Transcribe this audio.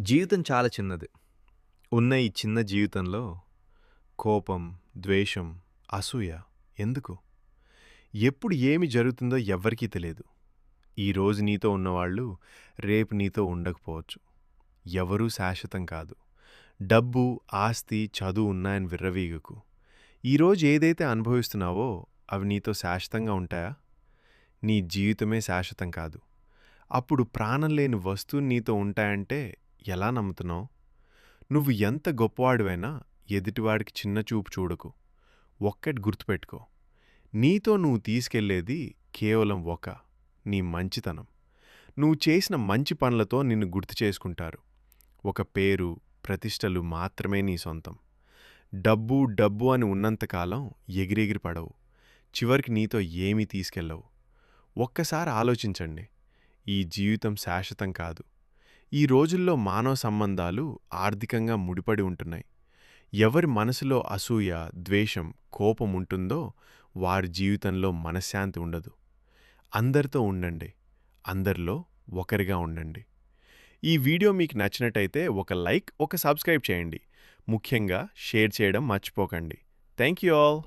జీవితం చాలా చిన్నది. ఉన్న ఈ చిన్న జీవితంలో కోపం, ద్వేషం, అసూయ ఎందుకు? ఎప్పుడు ఏమి జరుగుతుందో ఎవ్వరికీ తెలీదు. ఈరోజు నీతో ఉన్నవాళ్ళు రేపు నీతో ఉండకపోవచ్చు. ఎవరూ శాశ్వతం కాదు. డబ్బు, ఆస్తి, చదువు ఉన్నాయని విర్రవీగకు. ఈరోజు ఏదైతే అనుభవిస్తున్నావో అవి నీతో శాశ్వతంగా ఉంటాయా? నీ జీవితమే శాశ్వతం కాదు. అప్పుడు ప్రాణం లేని వస్తువులు నీతో ఉంటాయంటే ఎలా నమ్ముతున్నావు? నువ్వు ఎంత గొప్పవాడివైనా ఎదుటివాడికి చిన్న చూపు చూడకు. ఒక్కటి గుర్తుపెట్టుకో. నీతో నువ్వు తీసుకెళ్లేది కేవలం నీ మంచితనం. నువ్వు చేసిన మంచి పనులతో నిన్ను గుర్తు చేసుకుంటారు. ఒక పేరు, ప్రతిష్టలు మాత్రమే నీ సొంతం. డబ్బు డబ్బు అని ఉన్నంతకాలం ఎగిరెగిరి పడవు. చివరికి నీతో ఏమీ తీసుకెళ్ళవు. ఒక్కసారి ఆలోచించండి. ఈ జీవితం శాశ్వతం కాదు. ఈ రోజుల్లో మానవ సంబంధాలు ఆర్థికంగా ముడిపడి ఉంటున్నాయి. ఎవరి మనసులో అసూయ, ద్వేషం, కోపం ఉంటుందో వారి జీవితంలో మనశ్శాంతి ఉండదు. అందరితో ఉండండి. అందరిలో ఒకరిగా ఉండండి. ఈ వీడియో మీకు నచ్చినట్టయితే ఒక లైక్, ఒక సబ్స్క్రైబ్ చేయండి. ముఖ్యంగా షేర్ చేయడం మర్చిపోకండి. Thank you all.